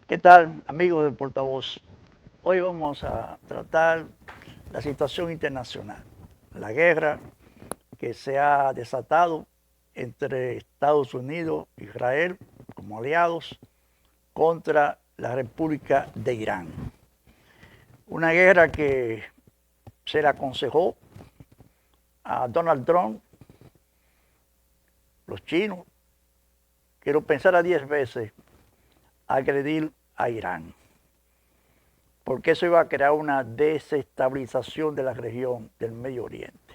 ¿Qué tal, amigos del portavoz? Hoy vamos a tratar la situación internacional, la guerra que se ha desatado entre Estados Unidos e Israel como aliados contra la República de Irán. Una guerra que se le aconsejó a Donald Trump, los chinos, que lo pensara 10 veces agredir a Irán, porque eso iba a crear una desestabilización de la región del Medio Oriente.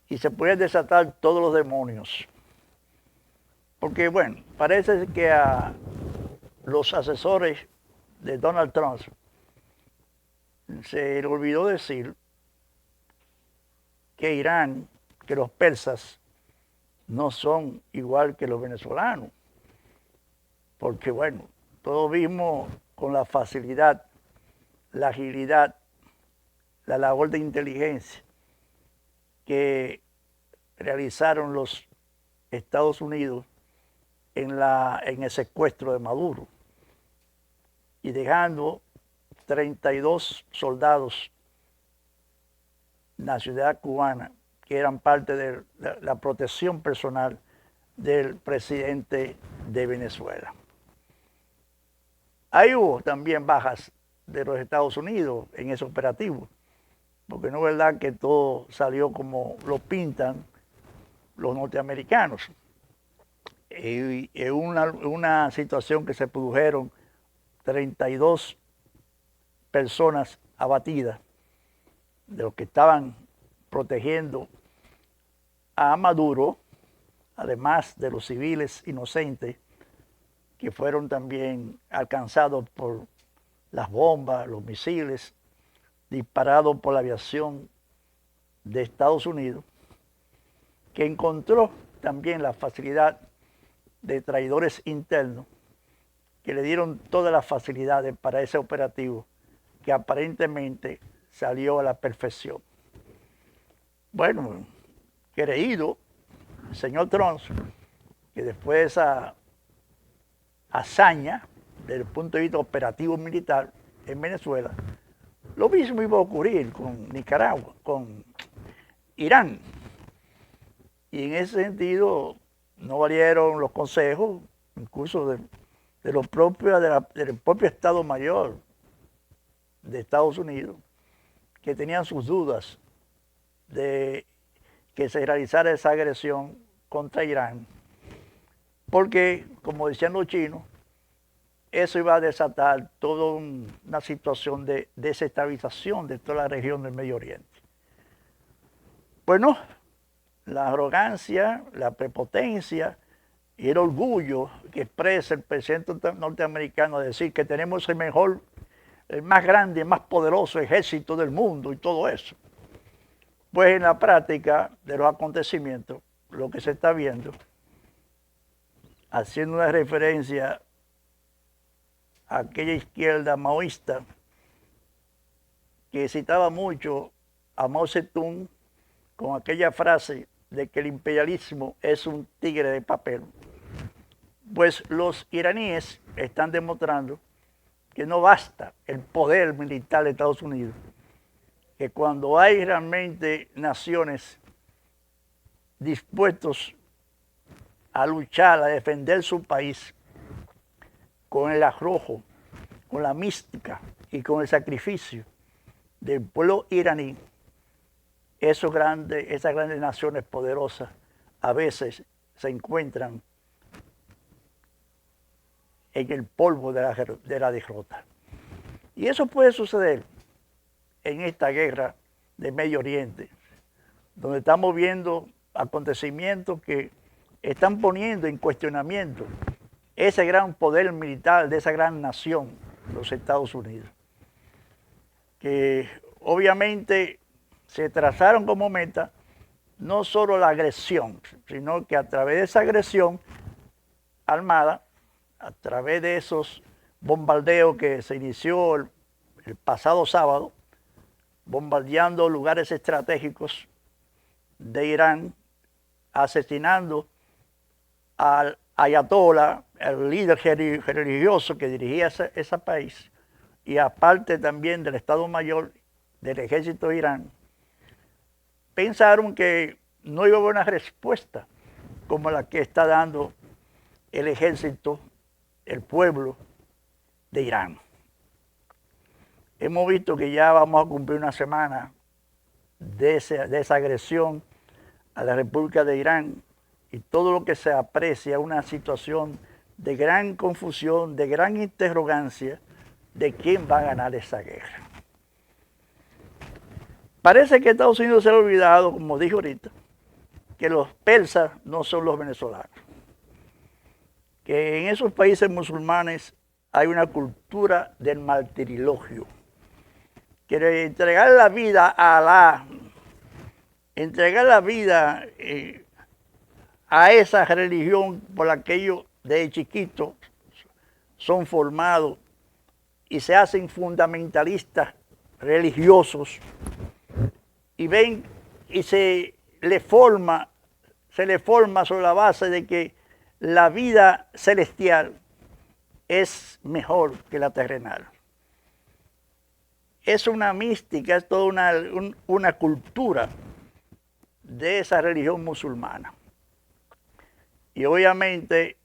Y se pueden desatar todos los demonios. Porque, bueno, parece que a los asesores de Donald Trump se le olvidó decir que Irán, que los persas no son igual que los venezolanos. Porque, bueno, todos vimos con la facilidad, la agilidad, la labor de inteligencia que realizaron los Estados Unidos en el secuestro de Maduro y dejando 32 soldados en la ciudad cubana que eran parte de la protección personal del presidente de Venezuela. Ahí hubo también bajas de los Estados Unidos en ese operativo, porque no es verdad que todo salió como lo pintan los norteamericanos. En una situación que se produjeron 32 personas abatidas de los que estaban protegiendo a Maduro, además de los civiles inocentes que fueron también alcanzados por las bombas, los misiles disparados por la aviación de Estados Unidos, que encontró también la facilidad de traidores internos que le dieron todas las facilidades para ese operativo que aparentemente salió a la perfección. Bueno, creído el señor Trump que después de esa hazaña desde el punto de vista operativo militar en Venezuela, lo mismo iba a ocurrir con Nicaragua, con Irán. Y en ese sentido no valieron los consejos, incluso de los propios, del propio Estado Mayor de Estados Unidos, que tenían sus dudas de que se realizara esa agresión contra Irán, porque, como decían los chinos, eso iba a desatar toda una situación de desestabilización de toda la región del Medio Oriente. Pues no, la arrogancia, la prepotencia y el orgullo que expresa el presidente norteamericano de decir que tenemos el mejor, el más grande, el más poderoso ejército del mundo y todo eso. Pues en la práctica de los acontecimientos, lo que se está viendo, haciendo una referencia a aquella izquierda maoísta que citaba mucho a Mao Zedong con aquella frase de que el imperialismo es un tigre de papel. Pues los iraníes están demostrando que no basta el poder militar de Estados Unidos, que cuando hay realmente naciones dispuestos a luchar, a defender su país con el arrojo, con la mística y con el sacrificio del pueblo iraní, esas grandes naciones poderosas a veces se encuentran en el polvo de la derrota. Y eso puede suceder en esta guerra de Medio Oriente, donde estamos viendo acontecimientos que están poniendo en cuestionamiento ese gran poder militar de esa gran nación, los Estados Unidos, que obviamente se trazaron como meta no solo la agresión, sino que a través de esa agresión armada, a través de esos bombardeos que se inició el pasado sábado, bombardeando lugares estratégicos de Irán, asesinando a ayatollah, el líder religioso que dirigía ese país, y aparte también del Estado Mayor del Ejército de Irán, pensaron que no iba a haber una respuesta como la que está dando el ejército, el pueblo de Irán. Hemos visto que ya vamos a cumplir una semana de esa agresión a la República de Irán, y todo lo que se aprecia una situación de gran confusión, de gran interrogancia de quién va a ganar esa guerra. Parece que Estados Unidos se ha olvidado, como dije ahorita, que los persas no son los venezolanos, que en esos países musulmanes hay una cultura del martirilogio, que entregar la vida a Alá, entregar la vida a esa religión por la que ellos desde chiquitos son formados y se hacen fundamentalistas religiosos, y ven y se le forma sobre la base de que la vida celestial es mejor que la terrenal. Es una mística, es toda una cultura de esa religión musulmana. Y obviamente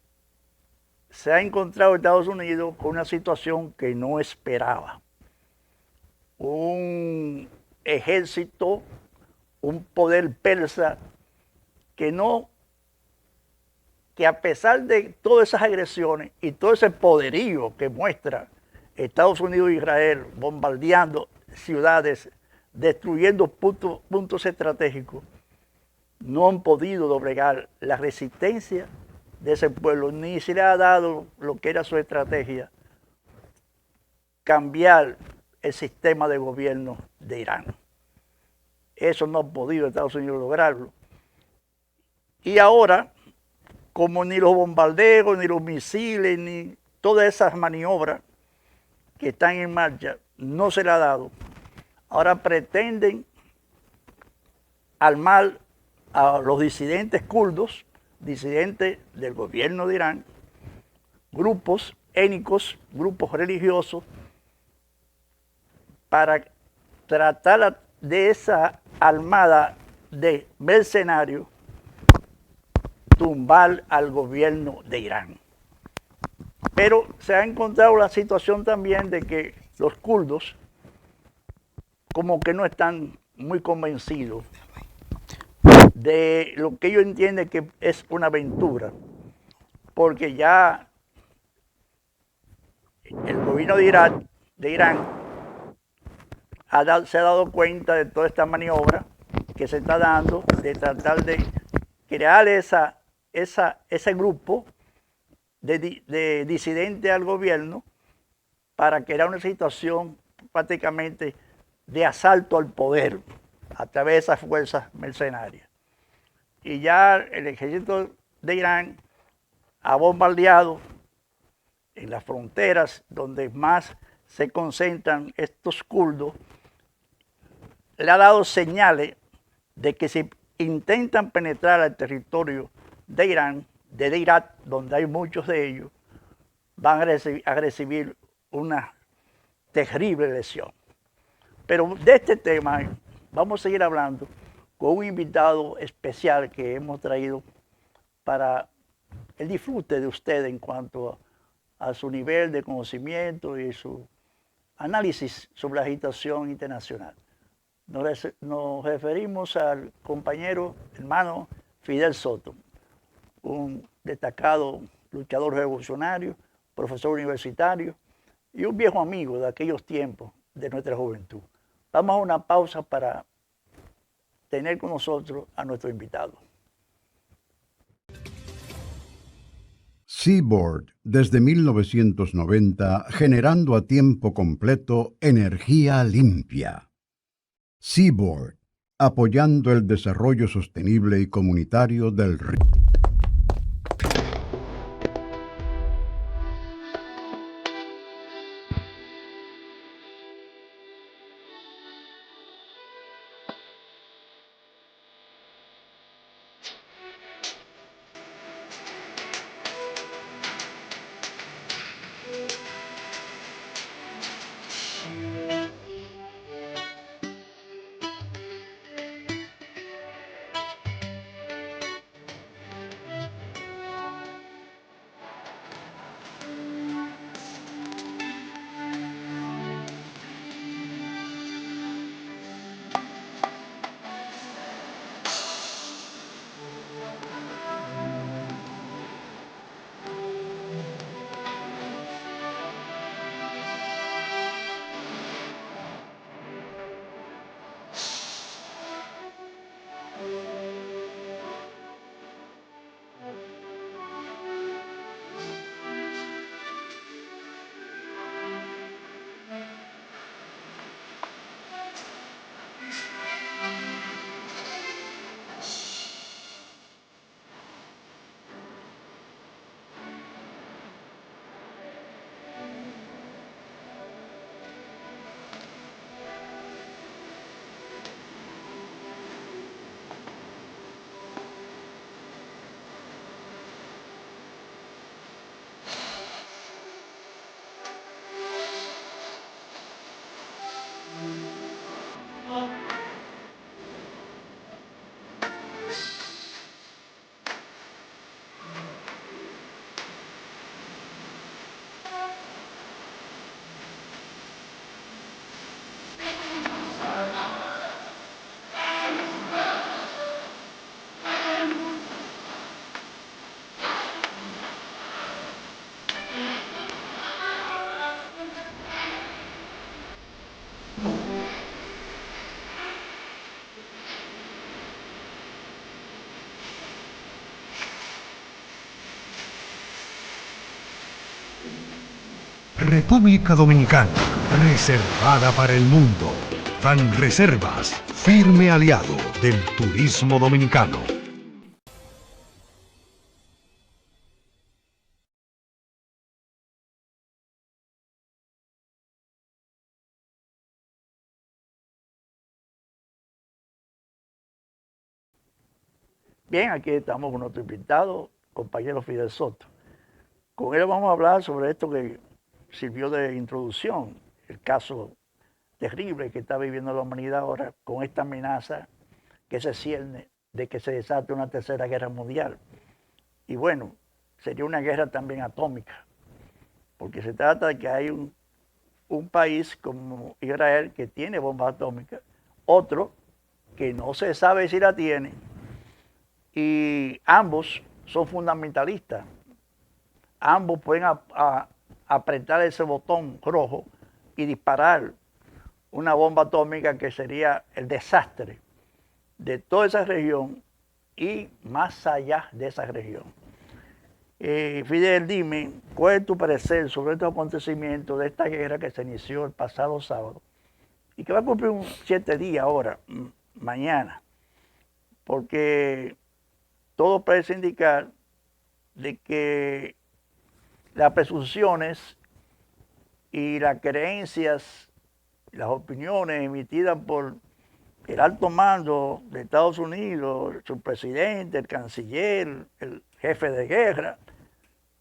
se ha encontrado Estados Unidos con una situación que no esperaba. Un ejército, un poder persa que a pesar de todas esas agresiones y todo ese poderío que muestra Estados Unidos e Israel bombardeando ciudades, destruyendo puntos estratégicos, no han podido doblegar la resistencia de ese pueblo, ni se le ha dado lo que era su estrategia, cambiar el sistema de gobierno de Irán. Eso no ha podido Estados Unidos lograrlo. Y ahora, como ni los bombardeos, ni los misiles, ni todas esas maniobras que están en marcha, no se le ha dado, ahora pretenden armar a los disidentes kurdos, disidentes del gobierno de Irán, grupos étnicos, grupos religiosos, para tratar de esa armada de mercenarios tumbar al gobierno de Irán. Pero se ha encontrado la situación también de que los kurdos como que no están muy convencidos de lo que ellos entienden que es una aventura, porque ya el gobierno de Irán se ha dado cuenta de toda esta maniobra que se está dando, de tratar de crear ese grupo de disidentes al gobierno para crear una situación prácticamente de asalto al poder a través de esas fuerzas mercenarias. Y ya el ejército de Irán ha bombardeado en las fronteras donde más se concentran estos kurdos, le ha dado señales de que si intentan penetrar al territorio de Irán, de Irak, donde hay muchos de ellos, van a recibir una terrible lesión. Pero de este tema vamos a seguir hablando con un invitado especial que hemos traído para el disfrute de usted en cuanto a su nivel de conocimiento y su análisis sobre la agitación internacional. Nos referimos al compañero hermano Fidel Soto, un destacado luchador revolucionario, profesor universitario y un viejo amigo de aquellos tiempos de nuestra juventud. Vamos a una pausa para tener con nosotros a nuestro invitado. Seaboard, desde 1990, generando a tiempo completo energía limpia. Seaboard, apoyando el desarrollo sostenible y comunitario del río. República Dominicana, reservada para el mundo. Banreservas, firme aliado del turismo dominicano. Bien, aquí estamos con nuestro invitado, compañero Fidel Soto. Con él vamos a hablar sobre esto que sirvió de introducción, el caso terrible que está viviendo la humanidad ahora con esta amenaza que se cierne de que se desate una tercera guerra mundial. Y bueno, sería una guerra también atómica, porque se trata de que hay un país como Israel que tiene bombas atómicas, otro que no se sabe si la tiene, y ambos son fundamentalistas. Ambos pueden apretar ese botón rojo y disparar una bomba atómica que sería el desastre de toda esa región y más allá de esa región. Fidel, dime, ¿cuál es tu parecer sobre estos acontecimientos de esta guerra que se inició el pasado sábado y que va a cumplir 7 días ahora, mañana? Porque todo parece indicar de que las presunciones y las creencias, las opiniones emitidas por el alto mando de Estados Unidos, su presidente, el canciller, el jefe de guerra,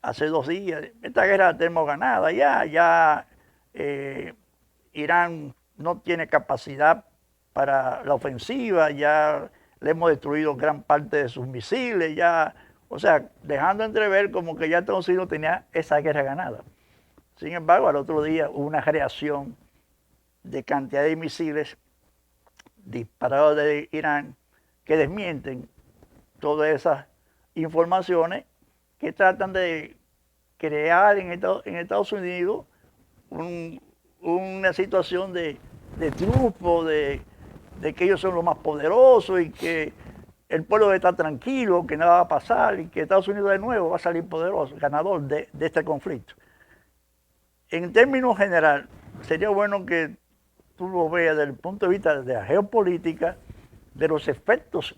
hace 2 días, esta guerra la tenemos ganada ya Irán no tiene capacidad para la ofensiva, ya le hemos destruido gran parte de sus misiles, ya, o sea, dejando entrever como que ya Estados Unidos tenía esa guerra ganada. Sin embargo, al otro día hubo una reacción de cantidad de misiles disparados de Irán que desmienten todas esas informaciones que tratan de crear en Estados Unidos una situación de triunfo, de que ellos son los más poderosos y que el pueblo debe estar tranquilo, que nada va a pasar y que Estados Unidos de nuevo va a salir poderoso, ganador de este conflicto. En términos general, sería bueno que tú lo veas desde el punto de vista de la geopolítica, de los efectos,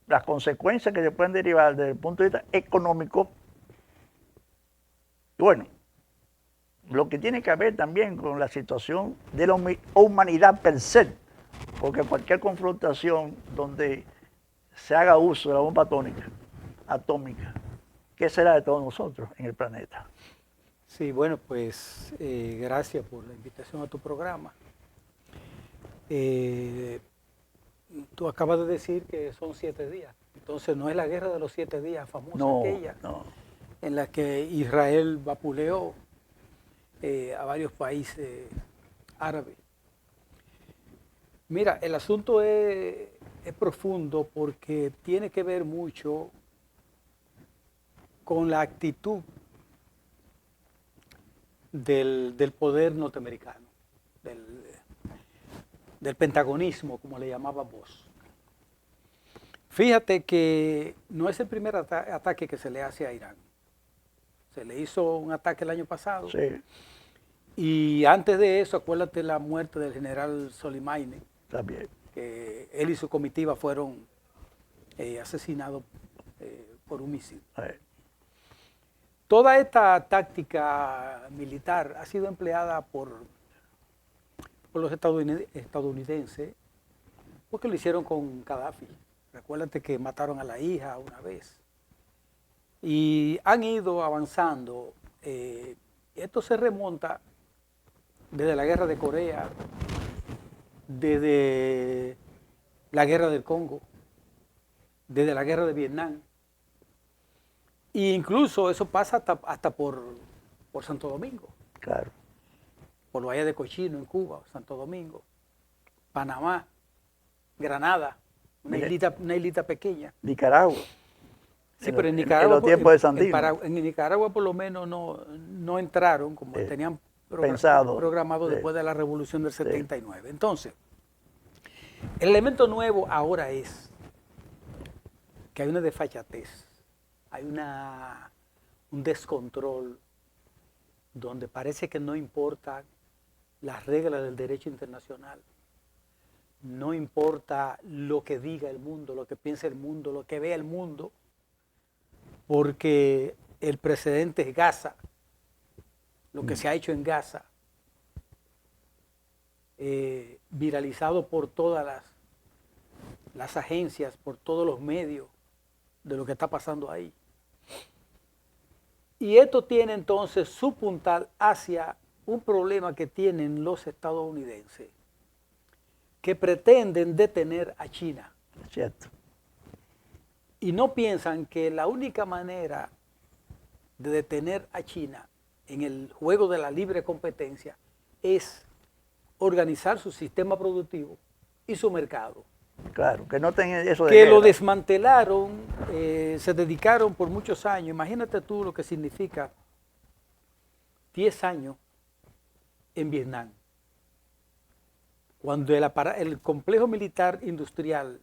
las consecuencias que se pueden derivar desde el punto de vista económico. Y bueno, lo que tiene que ver también con la situación de la humanidad per se, porque cualquier confrontación donde se haga uso de la bomba atómica, ¿qué será de todos nosotros en el planeta? Sí, bueno, pues gracias por la invitación a tu programa. Tú acabas de decir que son 7 días, entonces no es la guerra de los 7 días famosa No, aquella, no. en la que Israel vapuleó a varios países árabes. Mira, el asunto es profundo porque tiene que ver mucho con la actitud del poder norteamericano, del pentagonismo, como le llamaba vos. Fíjate que no es el primer ataque que se le hace a Irán. Se le hizo un ataque el año pasado. Sí. Y antes de eso, acuérdate la muerte del general Soleimani. También. Que él y su comitiva fueron asesinados por un misil. Toda esta táctica militar ha sido empleada por los estadounidenses porque lo hicieron con Gaddafi. Recuérdate que mataron a la hija una vez. Y han ido avanzando. Esto se remonta desde la guerra de Corea, desde la guerra del Congo, desde la guerra de Vietnam. E incluso eso pasa hasta por Santo Domingo. Claro. Por Bahía de Cochino en Cuba, Santo Domingo, Panamá, Granada, una islita pequeña. Nicaragua. Sí, pero en Nicaragua, en los tiempos de Sandino. En Nicaragua por lo menos no entraron como tenían programado sí, después de la revolución del 79. Sí. Entonces, el elemento nuevo ahora es que hay una desfachatez, hay un descontrol donde parece que no importa las reglas del derecho internacional, no importa lo que diga el mundo, lo que piense el mundo, lo que vea el mundo, porque el precedente es Gaza, lo que se ha hecho en Gaza, viralizado por todas las agencias, por todos los medios de lo que está pasando ahí. Y esto tiene entonces su puntal hacia un problema que tienen los estadounidenses, que pretenden detener a China. Es cierto. Y no piensan que la única manera de detener a China en el juego de la libre competencia es organizar su sistema productivo y su mercado. Claro, que no tengan eso de Que lo guerra. desmantelaron, se dedicaron por muchos años. Imagínate tú lo que significa 10 años en Vietnam. Cuando el complejo militar industrial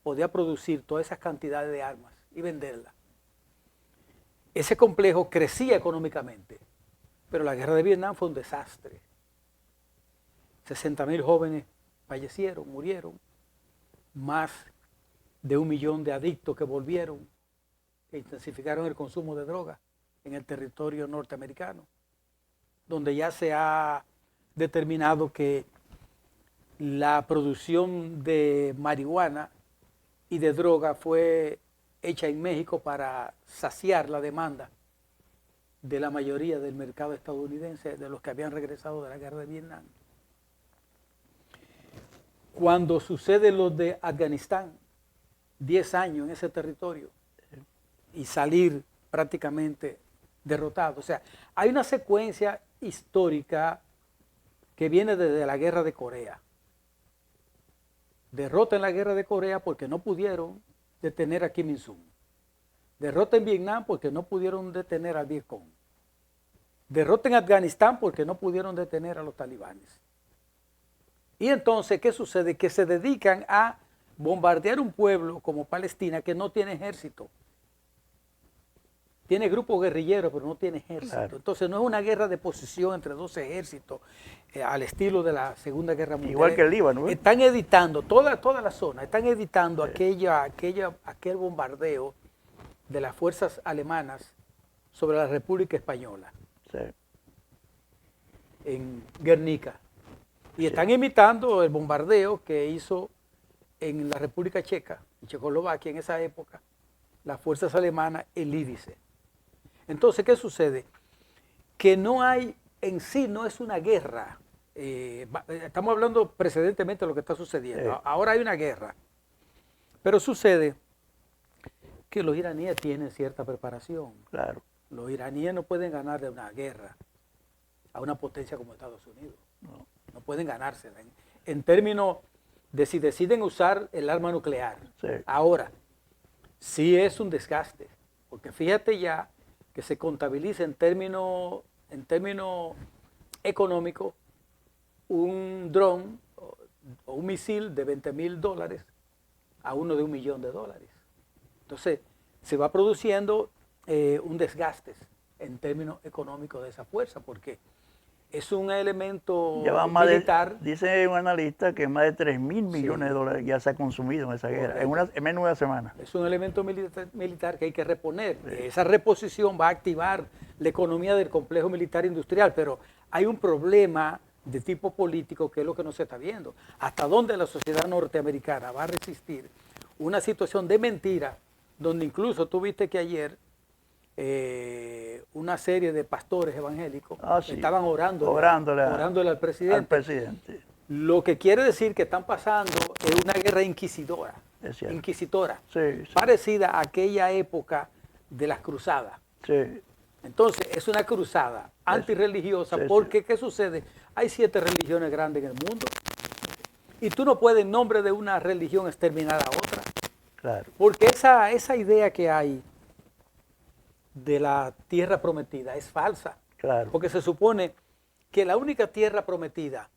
podía producir todas esas cantidades de armas y venderlas. Ese complejo crecía económicamente, pero la guerra de Vietnam fue un desastre. 60.000 jóvenes fallecieron, murieron, más de 1 millón de adictos que volvieron, que intensificaron el consumo de drogas en el territorio norteamericano, donde ya se ha determinado que la producción de marihuana y de droga fue hecha en México para saciar la demanda de la mayoría del mercado estadounidense, de los que habían regresado de la guerra de Vietnam. Cuando sucede lo de Afganistán, 10 años en ese territorio y salir prácticamente derrotado. O sea, hay una secuencia histórica que viene desde la guerra de Corea. Derrota en la guerra de Corea porque no pudieron detener a Kim Il-sung. Derrota en Vietnam porque no pudieron detener al Vietcong. Derrota en Afganistán porque no pudieron detener a los talibanes. Y entonces, ¿qué sucede? Que se dedican a bombardear un pueblo como Palestina que no tiene ejército. Tiene grupos guerrilleros, pero no tiene ejército. Claro. Entonces no es una guerra de posición entre dos ejércitos, al estilo de la Segunda Guerra Mundial. Igual que el Líbano, ¿eh? Están editando, toda la zona, están editando aquel bombardeo de las fuerzas alemanas sobre la República Española, Sí. en Guernica. Y están imitando el bombardeo que hizo en la República Checa, en Checoslovaquia en esa época, las fuerzas alemanas, el Lídice. Entonces, ¿qué sucede? Que no hay, en sí no es una guerra. Estamos hablando precedentemente de lo que está sucediendo. Sí. Ahora hay una guerra. Pero sucede que los iraníes tienen cierta preparación. Claro. Los iraníes no pueden ganar de una guerra a una potencia como Estados Unidos. No pueden ganársela. En términos de si deciden usar el arma nuclear. Sí. Ahora, sí es un desgaste. Porque fíjate ya que se contabiliza en términos económicos un dron o un misil de $20,000 a uno de $1 millón. Entonces, se va produciendo un desgaste en términos económicos de esa fuerza, porque es un elemento Lleva más militar. dice un analista que más de 3.000 millones Sí. de dólares ya se ha consumido en esa guerra, Correcto. en menos de una semana. Es un elemento militar que hay que reponer. Esa reposición va a activar la economía del complejo militar industrial, pero hay un problema de tipo político que es lo que no se está viendo. ¿Hasta dónde la sociedad norteamericana va a resistir una situación de mentira, donde incluso tú viste que ayer una serie de pastores evangélicos Sí. estaban orándole al presidente? Al presidente. Lo que quiere decir que están pasando es una guerra inquisidora, Es cierto. sí. Parecida a aquella época de las cruzadas. Sí. Entonces, es una cruzada antirreligiosa, Sí, sí. porque ¿qué sucede? Hay 7 religiones grandes en el mundo y tú no puedes en nombre de una religión exterminar a otra, Claro. porque esa idea que hay de la tierra prometida es falsa. Claro. Porque se supone que la única tierra prometida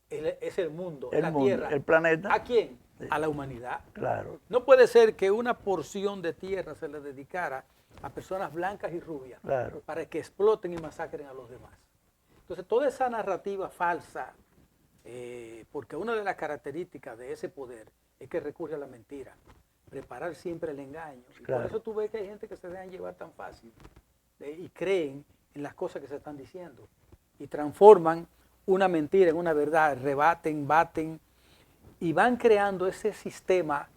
es el mundo, El la mundo, tierra. el planeta. ¿A quién? A la humanidad. Claro. No puede ser que una porción de tierra se le dedicara a personas blancas y rubias Claro. para que exploten y masacren a los demás. Entonces, toda esa narrativa falsa, porque una de las características de ese poder es que recurre a la mentira, preparar siempre el engaño. Y Claro. por eso tú ves que hay gente que se dejan llevar tan fácil y creen en las cosas que se están diciendo y transforman una mentira en una verdad, rebaten, baten y van creando ese sistema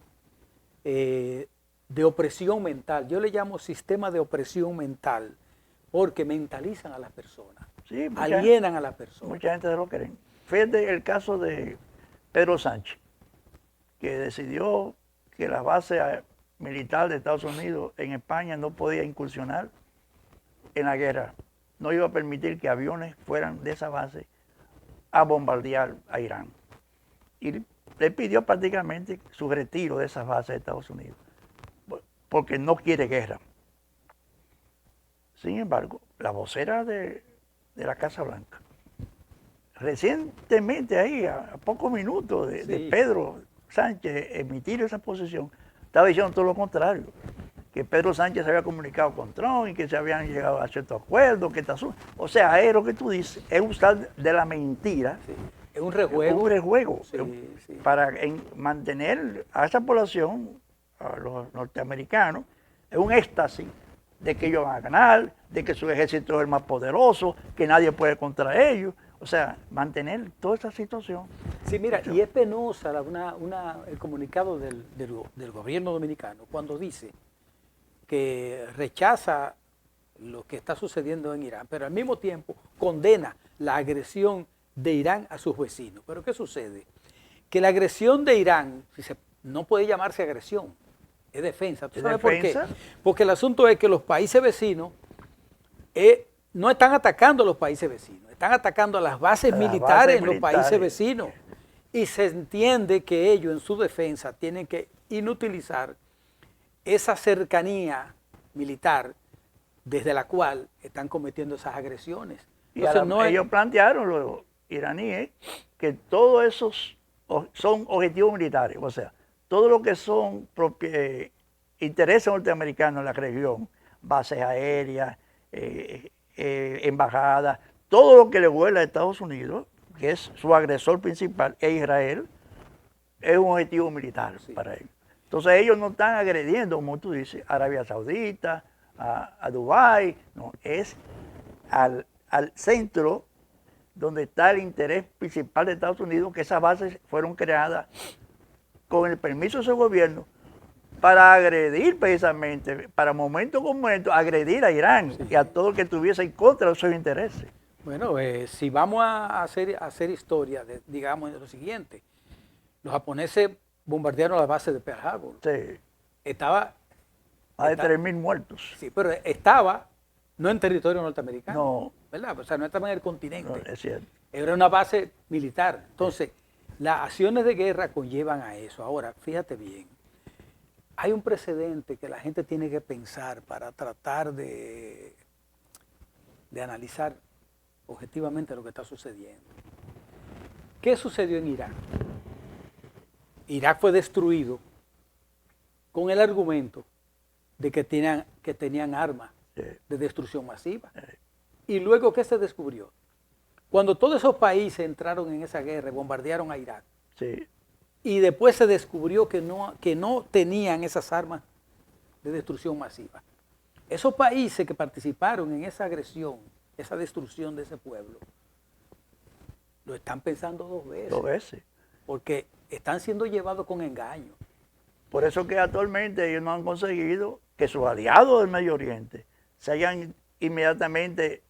de opresión mental. Yo le llamo sistema de opresión mental porque mentalizan a las personas, Sí, alienan a las personas. mucha gente se lo creen. Fíjate el caso de Pedro Sánchez, que decidió que la base militar de Estados Unidos en España no podía incursionar en la guerra. No iba a permitir que aviones fueran de esa base a bombardear a Irán. Y le pidió prácticamente su retiro de esas bases de Estados Unidos, porque no quiere guerra. Sin embargo, la vocera de la Casa Blanca, recientemente ahí, a pocos minutos de Pedro Sánchez emitir esa posición, estaba diciendo todo lo contrario, que Pedro Sánchez se había comunicado con Trump y que se habían llegado a ciertos acuerdos, o sea, es lo que tú dices, es usar de la mentira. Sí. Es un rejuego. Un rejuego Sí, sí. para mantener a esa población, a los norteamericanos, en un éxtasis de que ellos van a ganar, de que su ejército es el más poderoso, que nadie puede contra ellos. O sea, mantener toda esa situación. Sí, mira, y es penosa el comunicado del gobierno dominicano cuando dice que rechaza lo que está sucediendo en Irán, pero al mismo tiempo condena la agresión de Irán a sus vecinos. Pero ¿qué sucede? Que la agresión de Irán no puede llamarse agresión, es defensa. ¿Tú sabes por qué? Porque el asunto es que los países vecinos no están atacando a los países vecinos, están atacando a las bases militares en los países vecinos. Y se entiende que ellos en su defensa tienen que inutilizar esa cercanía militar desde la cual están cometiendo esas agresiones. Entonces, ellos plantearon, los iraníes, que todos esos son objetivos militares, o sea, todo lo que son intereses norteamericanos en la región, bases aéreas, embajadas, todo lo que le huele a Estados Unidos, que es su agresor principal, es Israel, es un objetivo militar para ellos. Entonces ellos no están agrediendo, como tú dices, a Arabia Saudita, a Dubái, no, es al centro donde está el interés principal de Estados Unidos, que esas bases fueron creadas con el permiso de su gobierno para agredir precisamente, para momento con momento, agredir a Irán y a todo el que estuviese en contra de sus intereses. Bueno, si vamos a hacer historia, digamos lo siguiente, los japoneses bombardearon la base de Pearl Harbor. Sí. Estaba... Más de 3.000 muertos. Sí, pero estaba no en territorio norteamericano. No. ¿Verdad? O sea, no estaba en el continente. No, es cierto. Era una base militar. Entonces, las acciones de guerra conllevan a eso. Ahora, fíjate bien, hay un precedente que la gente tiene que pensar para tratar de analizar objetivamente lo que está sucediendo. ¿Qué sucedió en Irak? Irak fue destruido con el argumento de que tenían armas de destrucción masiva. Y luego, ¿qué se descubrió? Cuando todos esos países entraron en esa guerra, bombardearon a Irak, y después se descubrió que no tenían esas armas de destrucción masiva. Esos países que participaron en esa agresión, esa destrucción de ese pueblo, lo están pensando dos veces. Dos veces. Porque están siendo llevados con engaño. Por eso que actualmente ellos no han conseguido que sus aliados del Medio Oriente se hayan inmediatamente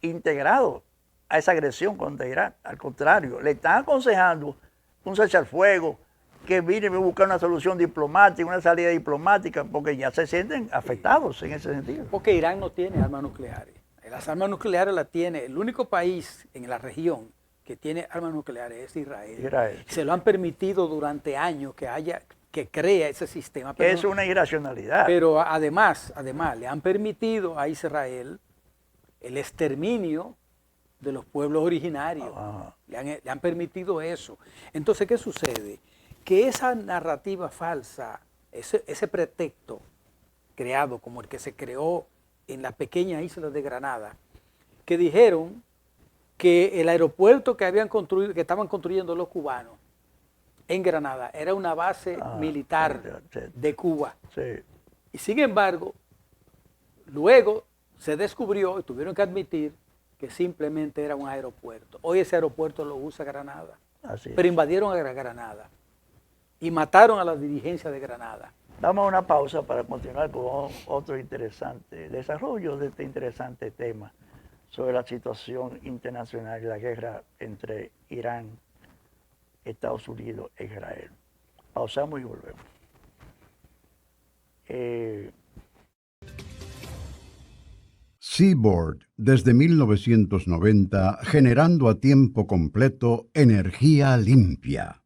integrado a esa agresión contra Irán. Al contrario, le están aconsejando un cese al fuego, que vienen a buscar una solución diplomática, una salida diplomática, porque ya se sienten afectados en ese sentido. Porque Irán no tiene armas nucleares. Las armas nucleares las tiene, el único país en la región que tiene armas nucleares es Israel. Se lo han permitido durante años que crea ese sistema. Pero es una irracionalidad. Pero además, le han permitido a Israel el exterminio de los pueblos originarios. Le han permitido eso. Entonces, ¿qué sucede? Que esa narrativa falsa, ese pretexto creado como el que se creó en la pequeña isla de Granada, que dijeron que el aeropuerto que habían construido, que estaban construyendo los cubanos en Granada, era una base militar de Cuba. Sí. Y sin embargo, luego se descubrió y tuvieron que admitir que simplemente era un aeropuerto. Hoy ese aeropuerto lo usa Granada. Así Pero es. invadieron a Granada y mataron a la dirigencia de Granada. Damos una pausa para continuar con otro interesante desarrollo de este interesante tema sobre la situación internacional y la guerra entre Irán, Estados Unidos e Israel. Pausamos y volvemos. Seaboard, desde 1990, generando a tiempo completo energía limpia.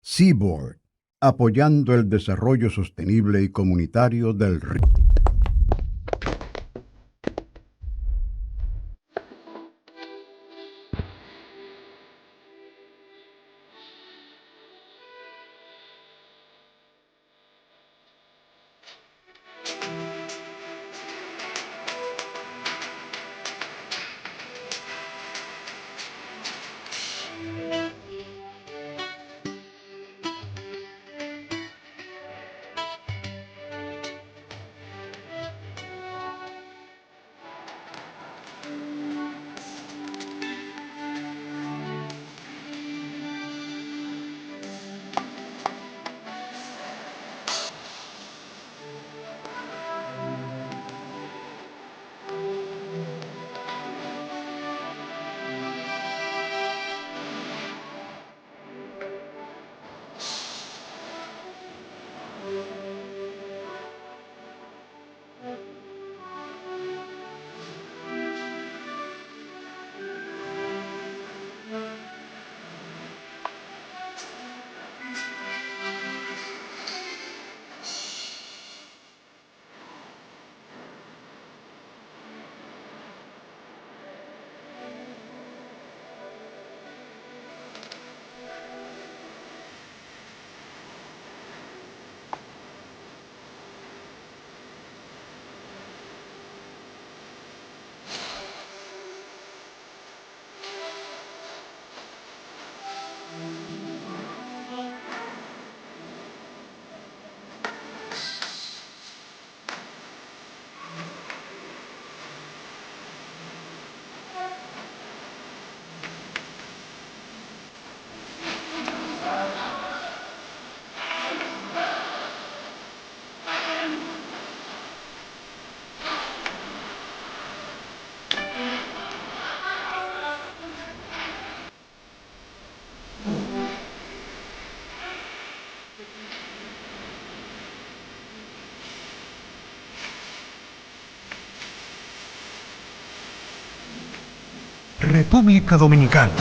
Seaboard, apoyando el desarrollo sostenible y comunitario del río. República Dominicana,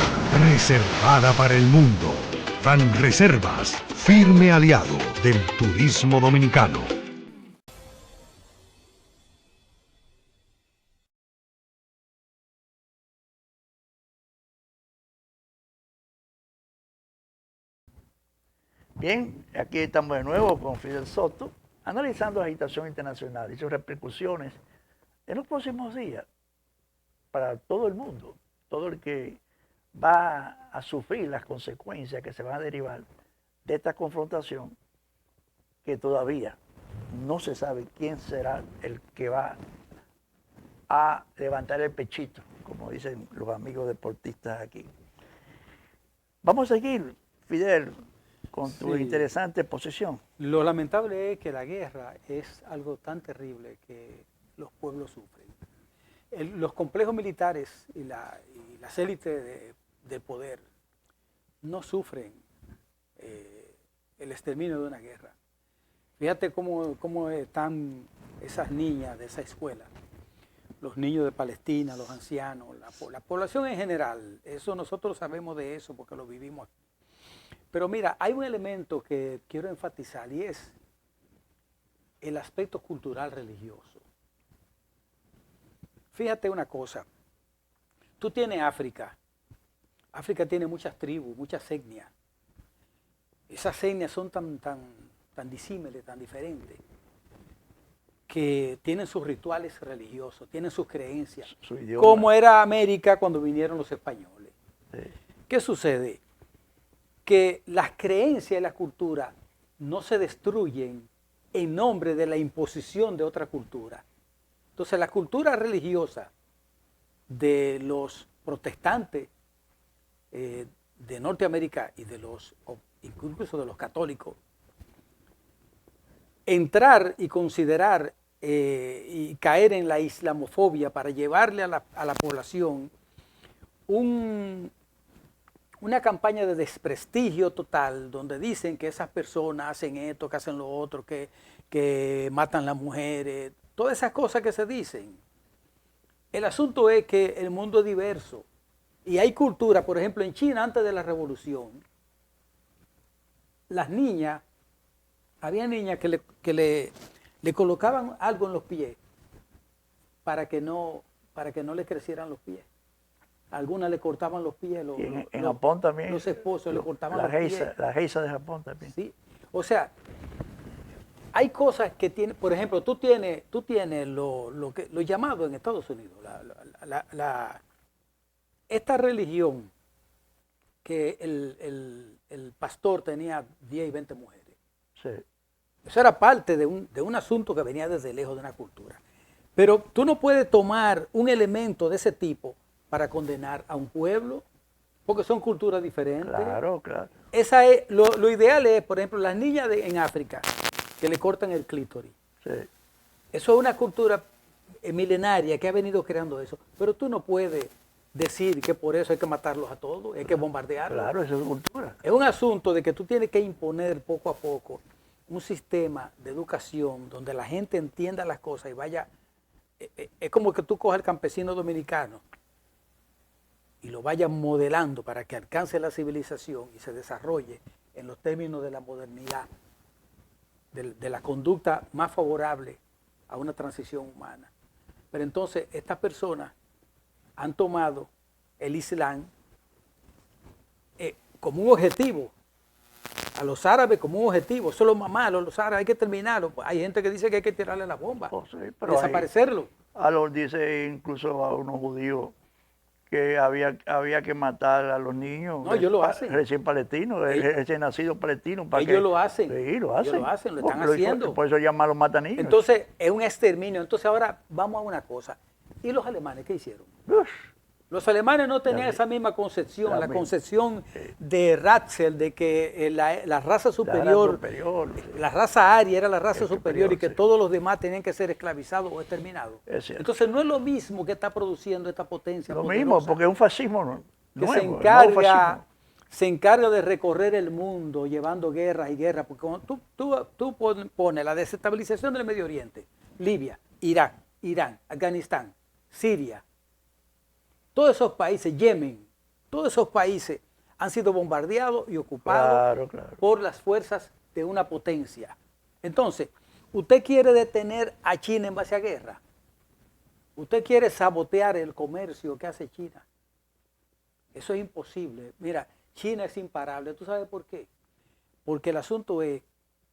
reservada para el mundo. Banreservas, firme aliado del turismo dominicano. Bien, aquí estamos de nuevo con Fidel Soto, analizando la agitación internacional y sus repercusiones en los próximos días para todo el mundo, todo el que va a sufrir las consecuencias que se van a derivar de esta confrontación, que todavía no se sabe quién será el que va a levantar el pechito, como dicen los amigos deportistas aquí. Vamos a seguir, Fidel, con tu interesante posición. Lo lamentable es que la guerra es algo tan terrible que los pueblos sufren. Los complejos militares y las élites de poder no sufren el exterminio de una guerra. Fíjate cómo están esas niñas de esa escuela, los niños de Palestina, los ancianos, la población en general. Eso nosotros sabemos de eso porque lo vivimos aquí. Pero mira, hay un elemento que quiero enfatizar y es el aspecto cultural religioso. Fíjate una cosa, tú tienes África. África tiene muchas tribus, muchas etnias. Esas etnias son tan disímiles, tan diferentes. que tienen sus rituales religiosos, tienen sus creencias, Su idioma. como era América cuando vinieron los españoles. Sí. ¿Qué sucede? Que las creencias y la cultura no se destruyen en nombre de la imposición de otra cultura. Entonces, la cultura religiosa de los protestantes de Norteamérica y incluso de los católicos, entrar y considerar y caer en la islamofobia para llevarle a la población una campaña de desprestigio total, donde dicen que esas personas hacen esto, que hacen lo otro, que matan a las mujeres, todas esas cosas que se dicen. El asunto es que el mundo es diverso y hay cultura. Por ejemplo, en China, antes de la revolución, las niñas, había niñas que le colocaban algo en los pies para que no le crecieran los pies. Algunas le cortaban los pies. En Japón también. Los esposos le cortaban los pies. La geisha de Japón también. Sí. O sea, hay cosas que tienen, por ejemplo, tú tienes lo llamado en Estados Unidos, esta religión que el pastor tenía 10 y 20 mujeres. Sí. Eso era parte de un asunto que venía desde lejos de una cultura. Pero tú no puedes tomar un elemento de ese tipo para condenar a un pueblo, porque son culturas diferentes. Claro, claro. Lo ideal es, por ejemplo, las niñas en África que le cortan el clítoris. Sí. Eso es una cultura milenaria que ha venido creando eso. Pero tú no puedes decir que por eso hay que matarlos a todos, hay que bombardearlos. Claro, eso es cultura. Es un asunto de que tú tienes que imponer poco a poco un sistema de educación donde la gente entienda las cosas y vaya. Es como que tú cojas al campesino dominicano y lo vayas modelando para que alcance la civilización y se desarrolle en los términos de la modernidad, de la conducta más favorable a una transición humana. Pero entonces estas personas han tomado el Islam como un objetivo, a los árabes como un objetivo. Eso es lo más malo, los árabes hay que terminarlo. Hay gente que dice que hay que tirarle la bomba, Oh, sí, pero desaparecerlo. dice incluso a unos judíos que había que matar a los niños. No, ellos lo hacen. Recién palestinos, recién nacidos palestinos. Ellos lo hacen. Sí, lo hacen. Ellos lo hacen, lo están haciendo. Por eso llaman a los mataniños. Entonces, es un exterminio. Entonces, ahora vamos a una cosa. ¿Y los alemanes qué hicieron? Uf, Los alemanes no tenían esa misma concepción, la concepción de Ratzel, de que la raza superior, la raza aria era la raza superior y que todos los demás tenían que ser esclavizados o exterminados. Entonces no es lo mismo que está produciendo esta potencia lo poderosa, mismo, porque es un fascismo que nuevo, se encarga de recorrer el mundo llevando guerras y guerras, porque cuando tú pones la desestabilización del Medio Oriente, Libia, Irak, Irán, Afganistán, Siria, todos esos países, Yemen, todos esos países han sido bombardeados y ocupados por las fuerzas de una potencia. Entonces, usted quiere detener a China en base a guerra. Usted quiere sabotear el comercio que hace China. Eso es imposible. Mira, China es imparable. ¿Tú sabes por qué? Porque el asunto es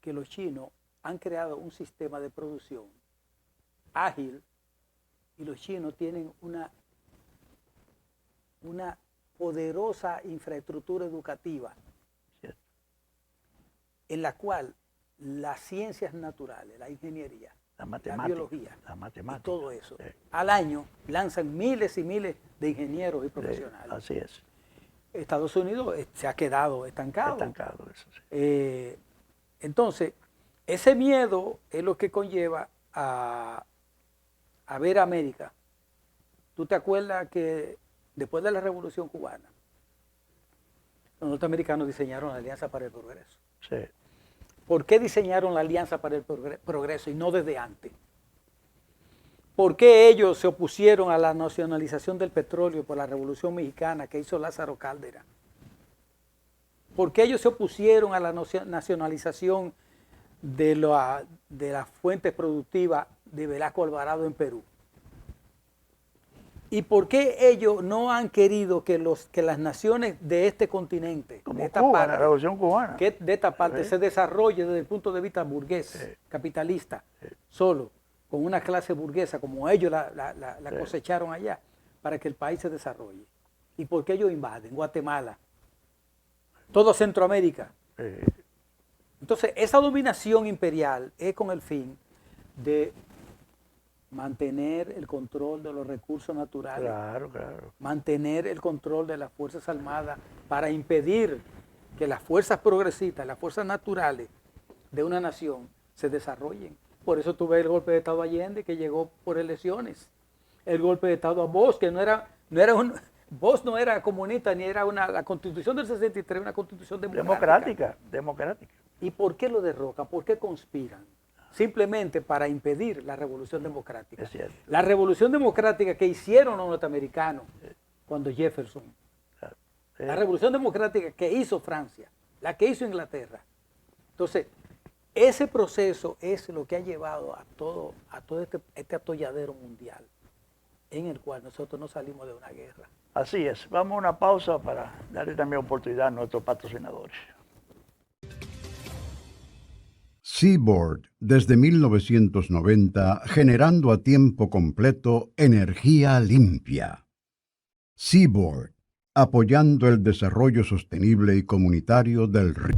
que los chinos han creado un sistema de producción ágil y los chinos tienen una poderosa infraestructura educativa en la cual las ciencias naturales, la ingeniería, la biología y todo eso, al año lanzan miles y miles de ingenieros y profesionales. Así es. Estados Unidos se ha quedado estancado. Eso sí. Entonces, ese miedo es lo que conlleva a ver a América. ¿Tú te acuerdas que después de la Revolución Cubana, los norteamericanos diseñaron la Alianza para el Progreso? Sí. ¿Por qué diseñaron la Alianza para el Progreso y no desde antes? ¿Por qué ellos se opusieron a la nacionalización del petróleo por la Revolución Mexicana que hizo Lázaro Cárdenas? ¿Por qué ellos se opusieron a la nacionalización de las fuentes productivas de Velasco Alvarado en Perú? ¿Y por qué ellos no han querido que las naciones de este continente, como de esta Cuba, parte, la Revolución Cubana, de esta parte se desarrolle desde el punto de vista burgués, capitalista, solo? con una clase burguesa como ellos la Sí. cosecharon allá, para que el país se desarrolle. ¿Y por qué ellos invaden Guatemala? Todo Centroamérica. Eh, Entonces, esa dominación imperial es con el fin de mantener el control de los recursos naturales, claro, claro. mantener el control de las Fuerzas Armadas para impedir que las fuerzas progresistas, las fuerzas naturales de una nación se desarrollen. Por eso tuve el golpe de Estado Allende, que llegó por elecciones. El golpe de Estado a Bosch, que Bosch no era comunista, ni era la Constitución del 63, una constitución democrática. Democrática. ¿Y por qué lo derrocan? ¿Por qué conspiran? Simplemente para impedir la revolución democrática. Es cierto. La revolución democrática que hicieron los norteamericanos cuando Jefferson. La revolución democrática que hizo Francia, la que hizo Inglaterra. Entonces, ese proceso es lo que ha llevado a todo este atolladero mundial en el cual nosotros no salimos de una guerra. Así es. Vamos a una pausa para darle también oportunidad a nuestros patrocinadores. Seaboard, desde 1990, generando a tiempo completo energía limpia. Seaboard, apoyando el desarrollo sostenible y comunitario del río.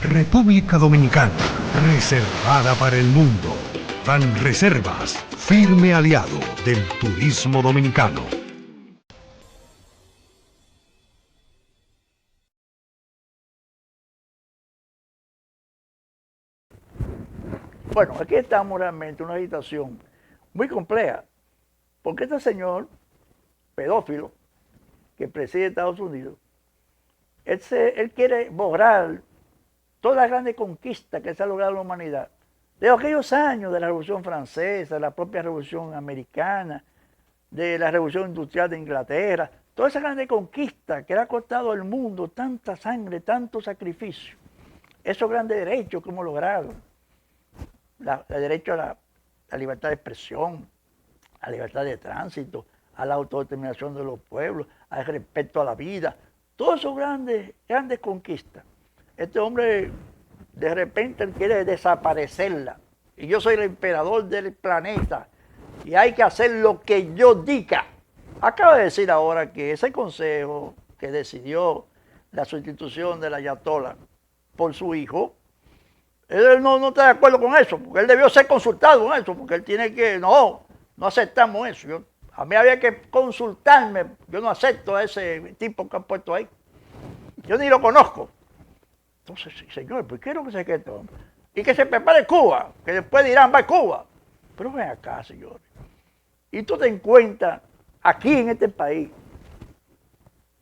República Dominicana, reservada para el mundo. Banreservas, firme aliado del turismo dominicano. Bueno, aquí estamos realmente en una situación muy compleja, porque este señor pedófilo que preside Estados Unidos, él quiere borrar todas las grandes conquistas que se ha logrado en la humanidad, de aquellos años de la Revolución Francesa, de la propia Revolución Americana, de la Revolución Industrial de Inglaterra, todas esas grandes conquistas que le ha costado al mundo tanta sangre, tanto sacrificio, esos grandes derechos que hemos logrado, el derecho a la libertad de expresión, a la libertad de tránsito, a la autodeterminación de los pueblos, al respeto a la vida, todas esas grandes conquistas. Este hombre de repente quiere desaparecerla. Y yo soy el emperador del planeta y hay que hacer lo que yo diga. Acaba de decir ahora que ese consejo que decidió la sustitución del ayatolá por su hijo, él no está de acuerdo con eso, porque él debió ser consultado con eso, porque él tiene que, no aceptamos eso. A mí había que consultarme, yo no acepto a ese tipo que han puesto ahí. Yo ni lo conozco. Entonces, sí, señor, pues quiero que se quede todo. Y que se prepare Cuba, que después dirán, va a Cuba. Pero ven acá, señores. Y tú te encuentras aquí en este país,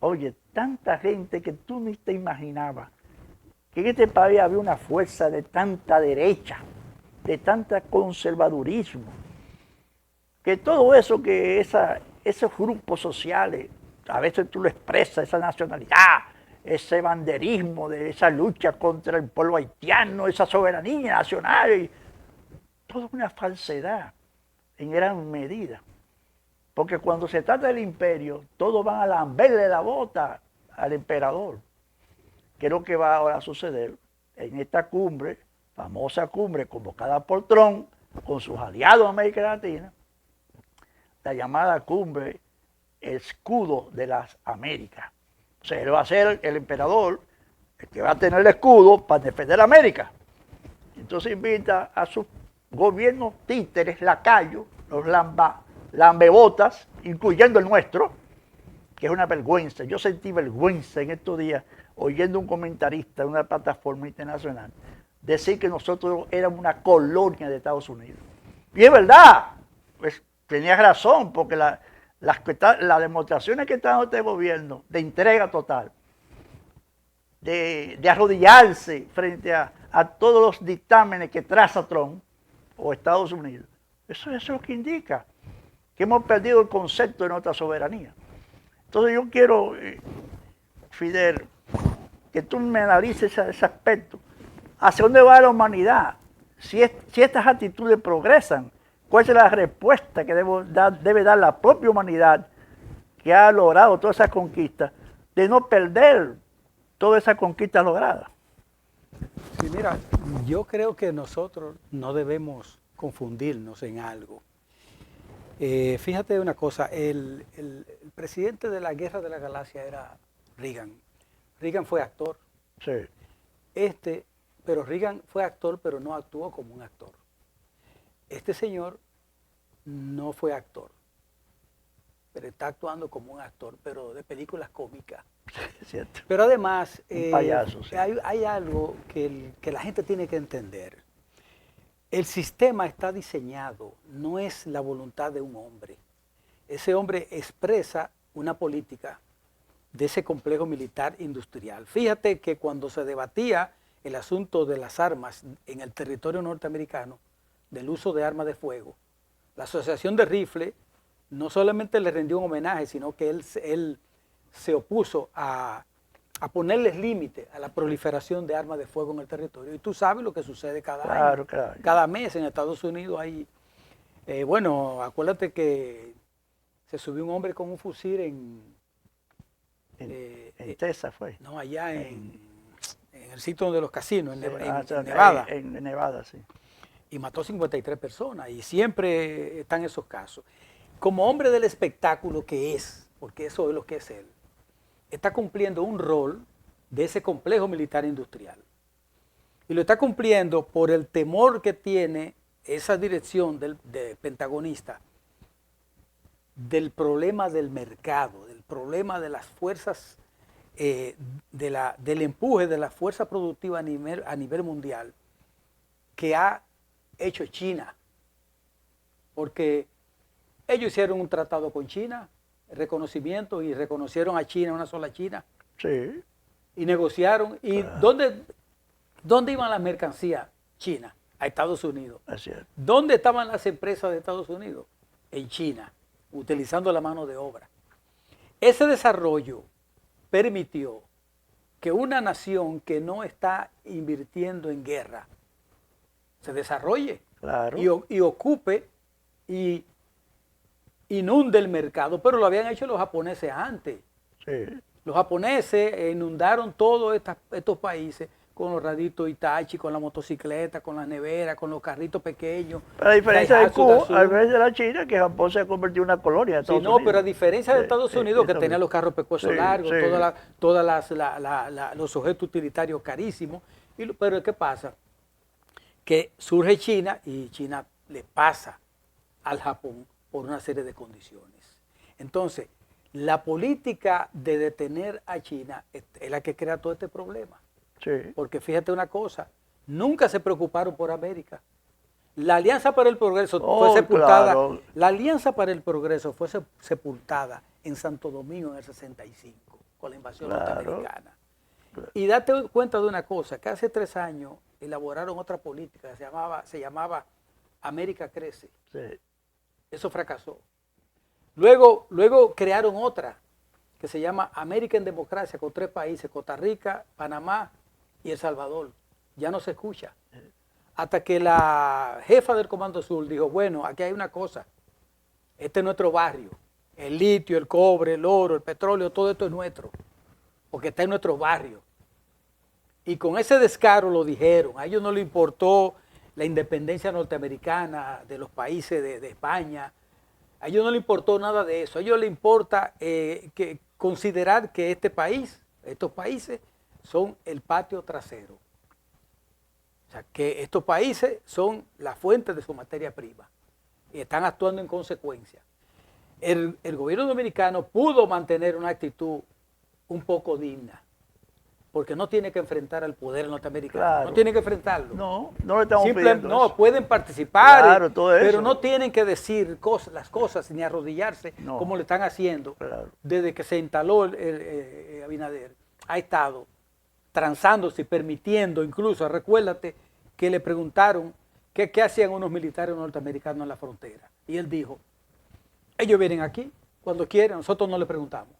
oye, tanta gente que tú ni te imaginabas, que en este país había una fuerza de tanta derecha, de tanta conservadurismo, que todo eso que esos grupos sociales, a veces tú lo expresas, esa nacionalidad, ese banderismo de esa lucha contra el pueblo haitiano, esa soberanía nacional, todo una falsedad en gran medida. Porque cuando se trata del imperio, todos van a lamberle la bota al emperador. ¿Qué es lo que va ahora a suceder? En esta cumbre, famosa cumbre convocada por Trump, con sus aliados en América Latina, la llamada cumbre Escudo de las Américas. O sea, él va a ser el emperador, el que va a tener el escudo para defender América. Entonces invita a sus gobiernos títeres, lacayos, los lambebotas, incluyendo el nuestro, que es una vergüenza. Yo sentí vergüenza en estos días oyendo un comentarista de una plataforma internacional decir que nosotros éramos una colonia de Estados Unidos. Y es verdad, pues tenía razón, porque las demostraciones que está dando este gobierno de entrega total, de arrodillarse frente a todos los dictámenes que traza Trump o Estados Unidos, eso es lo que indica que hemos perdido el concepto de nuestra soberanía. Entonces yo quiero, Fidel, que tú me analices ese aspecto. ¿Hacia dónde va la humanidad? Si estas actitudes progresan, ¿cuál es la respuesta que debe dar la propia humanidad que ha logrado todas esas conquistas, de no perder toda esa conquista lograda? Sí, mira, yo creo que nosotros no debemos confundirnos en algo. Fíjate una cosa, el presidente de la Guerra de la Galaxia era Reagan. Reagan fue actor. Sí. Pero Reagan fue actor, pero no actuó como un actor. Este señor no fue actor, pero está actuando como un actor, pero de películas cómicas. Cierto. Pero además, Un payaso, sí. hay algo que la gente tiene que entender. El sistema está diseñado, no es la voluntad de un hombre. Ese hombre expresa una política de ese complejo militar industrial. Fíjate que cuando se debatía el asunto de las armas en el territorio norteamericano, del uso de armas de fuego, la Asociación de Rifle no solamente le rindió un homenaje, sino que él se opuso a ponerles límite a la proliferación de armas de fuego en el territorio. Y tú sabes lo que sucede cada año. Claro. Cada mes en Estados Unidos hay... bueno, acuérdate que se subió un hombre con un fusil en Texas fue. No, allá en el sitio de los casinos, en Nevada. En Nevada, sí. Y mató 53 personas, y siempre están esos casos. Como hombre del espectáculo que es, porque eso es lo que es él, está cumpliendo un rol de ese complejo militar industrial. Y lo está cumpliendo por el temor que tiene esa dirección de pentagonista del problema del mercado, del problema de las fuerzas, del empuje de la fuerza productiva a nivel mundial que ha hecho China. Porque ellos hicieron un tratado con China, reconocimiento, y reconocieron a China, una sola China. Sí. Y negociaron. ¿Y dónde iban las mercancías chinas? A Estados Unidos. Así es. ¿Dónde estaban las empresas de Estados Unidos? En China, utilizando la mano de obra. Ese desarrollo permitió que una nación que no está invirtiendo en guerra se desarrolle. Claro. Y ocupe y inunde el mercado, pero lo habían hecho los japoneses antes. Sí. Los japoneses inundaron todos estos países con los raditos Itachi, con la motocicleta, con las neveras, con los carritos pequeños. Pero a diferencia de Daihatsu, Cuba, Datsun. a diferencia de la China, que Japón se ha convertido en una colonia de Sí, Estados no, Unidos. pero a diferencia de Sí, Estados sí, Unidos, que eso tenía mismo. los carros pecosos Sí, largos, sí. los objetos utilitarios carísimos. Pero ¿qué pasa? Que surge China y China le pasa al Japón por una serie de condiciones. Entonces, la política de detener a China es la que crea todo este problema. Sí. Porque fíjate una cosa, nunca se preocuparon por América. La Alianza para el Progreso Oh, fue sepultada. claro. La Alianza para el Progreso fue sepultada en Santo Domingo en el 65 con la invasión Claro. norteamericana. Y date cuenta de una cosa, que hace 3 años elaboraron otra política que se llamaba América Crece. Sí. Eso fracasó. Luego crearon otra que se llama América en Democracia con 3 países, Costa Rica, Panamá y El Salvador. Ya no se escucha. Hasta que la jefa del Comando Sur dijo, bueno, aquí hay una cosa, este es nuestro barrio, el litio, el cobre, el oro, el petróleo, todo esto es nuestro, porque está en nuestro barrio. Y con ese descaro lo dijeron, a ellos no les importó la independencia norteamericana de los países de España, a ellos no les importó nada de eso, a ellos les importa considerar que estos países son el patio trasero. O sea, que estos países son la fuente de su materia prima y están actuando en consecuencia. El gobierno dominicano pudo mantener una actitud un poco digna, porque no tiene que enfrentar al poder norteamericano, Claro. no tiene que enfrentarlo. No le estamos pidiendo No, eso. pueden participar, Claro, todo eso. pero no tienen que decir las cosas ni arrodillarse No. como le están haciendo. Claro. Desde que se instaló Abinader, ha estado transándose y permitiendo, incluso, recuérdate que le preguntaron qué hacían unos militares norteamericanos en la frontera. Y él dijo, ellos vienen aquí cuando quieren, nosotros no les preguntamos.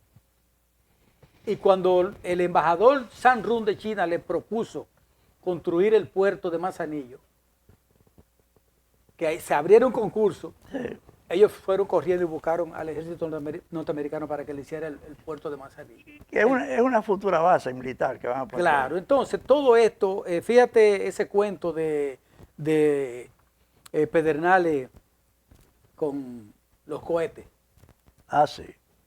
Y cuando el embajador San Run de China le propuso construir el puerto de Manzanillo, que se abriera un concurso, Sí. ellos fueron corriendo y buscaron al ejército norteamericano para que le hiciera el puerto de Manzanillo. Es una futura base militar que van a poner. Claro, entonces todo esto, fíjate ese cuento de Pedernales con los cohetes. Ah, sí.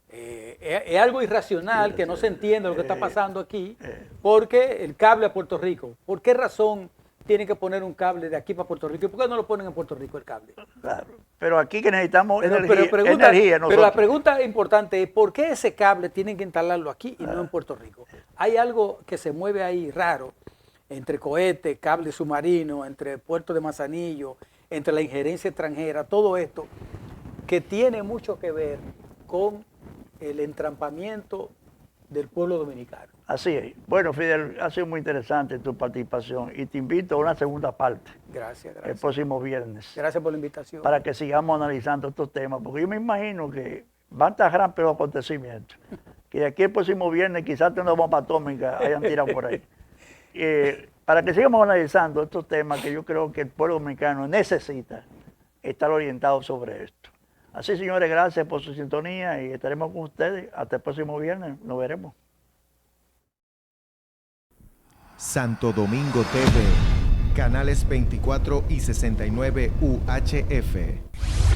Es algo irracional, que no se entiende lo que está pasando aquí, porque el cable a Puerto Rico, ¿por qué razón tienen que poner un cable de aquí para Puerto Rico? ¿Y por qué no lo ponen en Puerto Rico el cable? Claro. Pero aquí que necesitamos Pero energía, pero la nosotros. pregunta importante es, ¿por qué ese cable tienen que instalarlo aquí y no en Puerto Rico? Hay algo que se mueve ahí raro, entre cohetes, cable submarino, entre el puerto de Manzanillo, entre la injerencia extranjera, todo esto, que tiene mucho que ver con el entrampamiento del pueblo dominicano. Así es. Bueno, Fidel, ha sido muy interesante tu participación y te invito a una segunda parte Gracias, el gracias. próximo viernes Gracias por la invitación. para que sigamos analizando estos temas, porque yo me imagino que van a estar grandes acontecimientos, que de aquí el próximo viernes quizás una bomba atómica hayan tirado por ahí. Para que sigamos analizando estos temas que yo creo que el pueblo dominicano necesita estar orientado sobre esto. Así, señores, gracias por su sintonía y estaremos con ustedes hasta el próximo viernes. Nos veremos. Santo Domingo TV, canales 24 y 69 UHF.